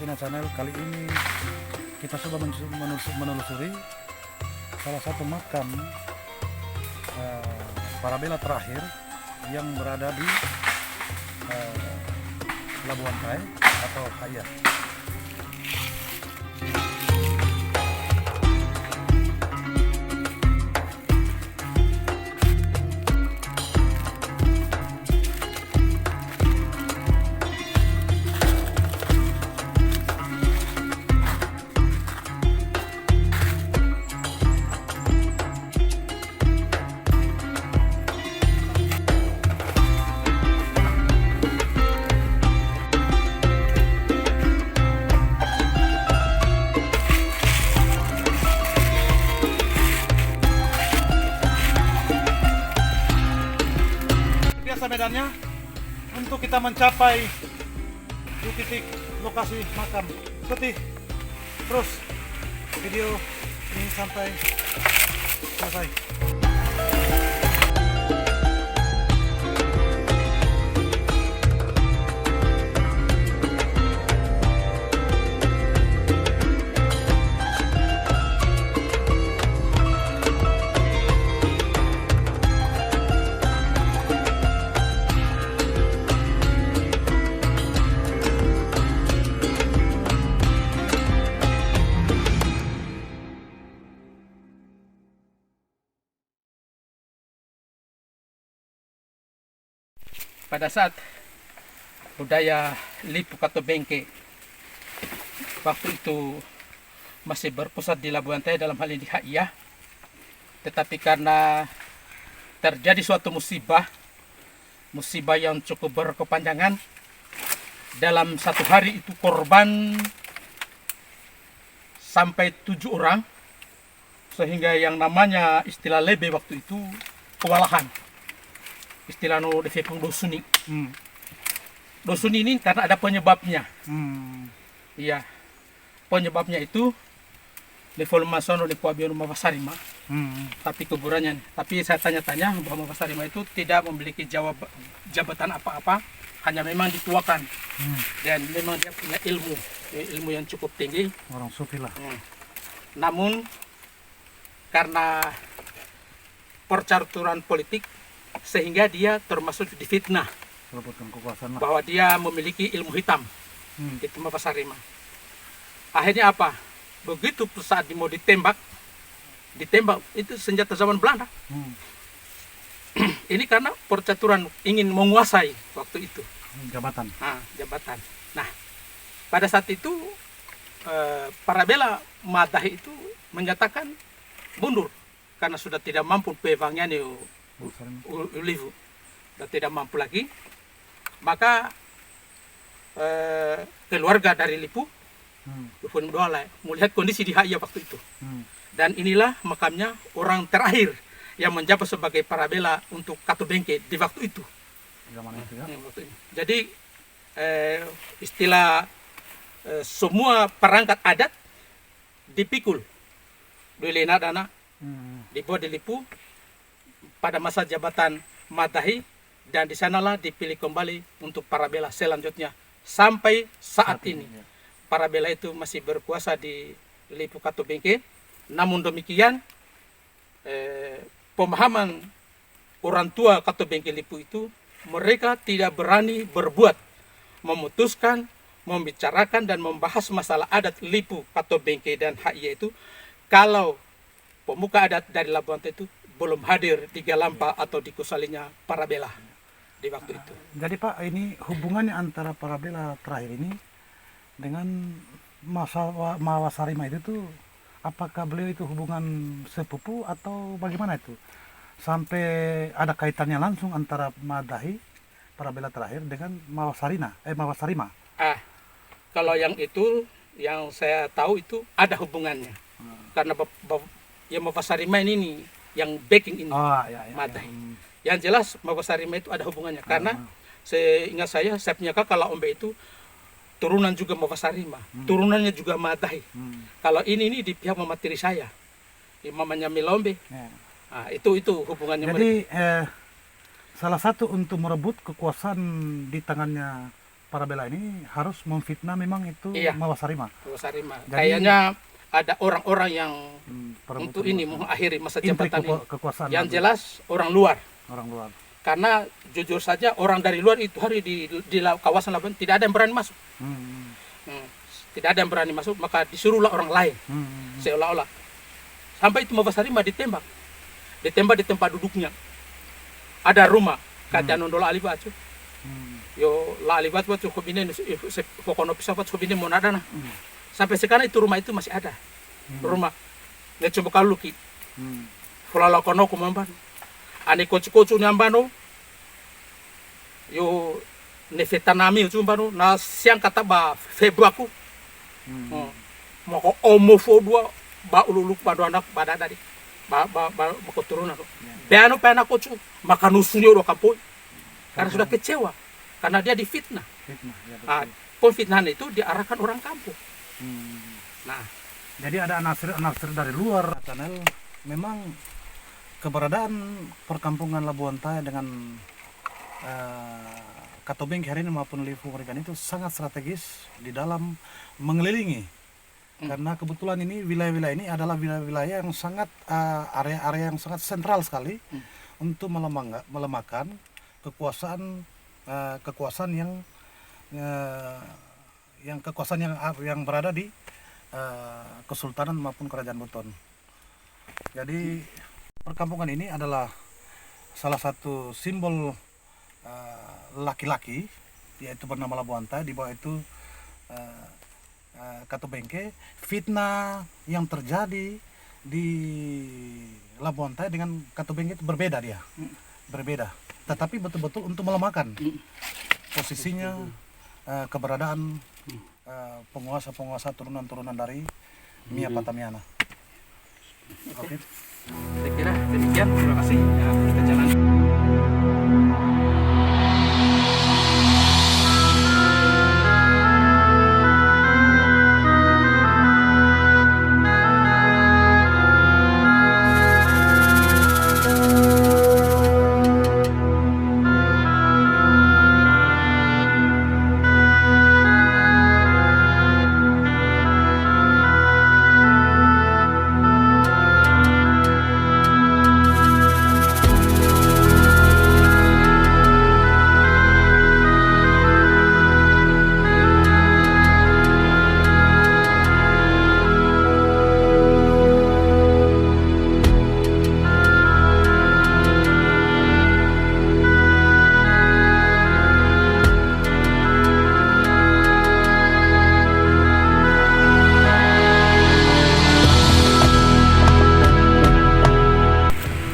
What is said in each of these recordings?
Tuna Channel. Kali ini kita coba menelusuri salah satu makam Parabela terakhir yang berada di Labuan Rai atau Haya. Medannya untuk kita mencapai di titik lokasi makam. Ikuti terus video ini sampai selesai. Pada saat budaya Lipu atau Bengke waktu itu masih berpusat di Labuan Rai, dalam hal ini di Haya, tetapi karena terjadi suatu musibah yang cukup berkepanjangan, dalam satu hari itu korban sampai 7 orang, sehingga yang namanya istilah lebe waktu itu kewalahan. Istilah no defekung dosuni. Dosuni ini karena ada penyebabnya. Iya. Penyebabnya itu level masono di Puabionu Mawasarima. Tapi kuburannya. Tapi saya tanya-tanya bahwa Mawasarima itu tidak memiliki jabatan apa-apa, hanya memang dituakan. Dan memang dia punya ilmu yang cukup tinggi. Orang sufi lah. Namun karena percaturan politik, sehingga dia termasuk difitnah bahwa dia memiliki ilmu hitam. Itu Mawasarima. Akhirnya apa? Begitu saat mau ditembak itu senjata zaman Belanda. Ini karena percaturan ingin menguasai waktu itu Jabatan. Jabatan. Nah, pada saat itu Parabela Madahi itu menyatakan mundur karena sudah tidak mampu pevangnya nih Ulivu, dan tidak mampu lagi. Maka keluarga dari Lipu melihat kondisi di Haya waktu itu, dan inilah makamnya orang terakhir yang menjabat sebagai Parabela untuk Kato Bengke di waktu itu. Jadi istilah semua perangkat adat dipikul oleh Dana dibuat di Lipu pada masa jabatan Madahi, dan di sanalah dipilih kembali untuk Parabela selanjutnya sampai saat ini. Parabela itu masih berkuasa di Lipu Kato Bengke. Namun demikian pemahaman orang tua Kato Bengke Lipu itu, mereka tidak berani berbuat, memutuskan, membicarakan dan membahas masalah adat Lipu Kato Bengke dan Haya itu kalau pemuka adat dari Labuan Rai itu belum hadir di Galampa atau di kusalinya Parabela di waktu itu. Jadi Pak, ini hubungannya antara Parabela terakhir ini dengan Mawasarima itu tuh, apakah beliau itu hubungan sepupu atau bagaimana itu? Sampai ada kaitannya langsung antara Madahi, Parabela terakhir dengan Mawasarima. Kalau yang itu, yang saya tahu itu ada hubungannya. Karena Mawasarima ini nih, yang backing ini Madahi. Yang jelas Mawasarima itu ada hubungannya karena seingat saya punya kakak Laombe itu turunan juga Mawasarima, turunannya juga Madahi. Kalau ini di pihak mama tiri saya, mamanya Milombe. Itu hubungannya. Jadi salah satu untuk merebut kekuasaan di tangannya para bela ini harus memfitnah memang itu Iya. Mawasarima. Mawasarima. Jadi- Kayaknya ada orang-orang yang Perebutan untuk ini kekuasaan. mengakhiri masa Intrik jabatan ini. kekuasaan Yang lagi. jelas orang luar. Orang luar. Karena jujur saja orang dari luar itu hari di kawasan Labuan tidak ada yang berani masuk. Hmm. Tidak ada yang berani masuk, maka disuruhlah orang lain. Seolah-olah. Sampai itu Mawasarima ditembak. Ditembak di tempat duduknya. Ada rumah. Kajanon dola alibacu. Yo la alibacu cukup ini pokono pisah cukup ini mau nada nah. Sampai sekarang itu rumah itu masih ada. Rumah. Ne coba kalau ki. Fulala kono kumamban. Ani kocu-kocu nyambano. Yo ne fetanami cumbano na siang kata ba Februari. Moko omofobia ba ululuk pada anak pada dari ba keturunan. Beano pena kocu makan usunyo do kampung. Karena sudah kecewa karena dia difitnah. Fitnah, ya, betul. Pemfitnahan itu diarahkan orang kampung. Nah, Jadi ada anasir dari luar. Channel memang keberadaan perkampungan Labuan Taya dengan Katobeng hari ini maupun Livu mereka itu sangat strategis di dalam mengelilingi. Karena kebetulan ini wilayah-wilayah ini adalah wilayah-wilayah yang sangat area-area yang sangat sentral sekali untuk melemahkan kekuasaan yang berada di Kesultanan maupun Kerajaan Buton. Jadi perkampungan ini adalah salah satu simbol laki-laki, yaitu bernama Labuan Taya. Di bawah itu Katobengke. Fitnah yang terjadi di Labuan Taya dengan Katobengke itu berbeda dia, berbeda. Tetapi betul-betul untuk melemahkan posisinya, keberadaan penguasa-penguasa turunan-turunan dari Mia Patamiana. Oke. saya kira demikian. Terima kasih. Ya, kita jalan.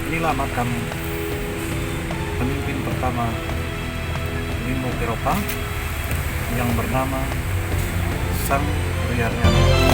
Inilah makam pemimpin pertama Limbo Peropa yang bernama Sang Riarnyano.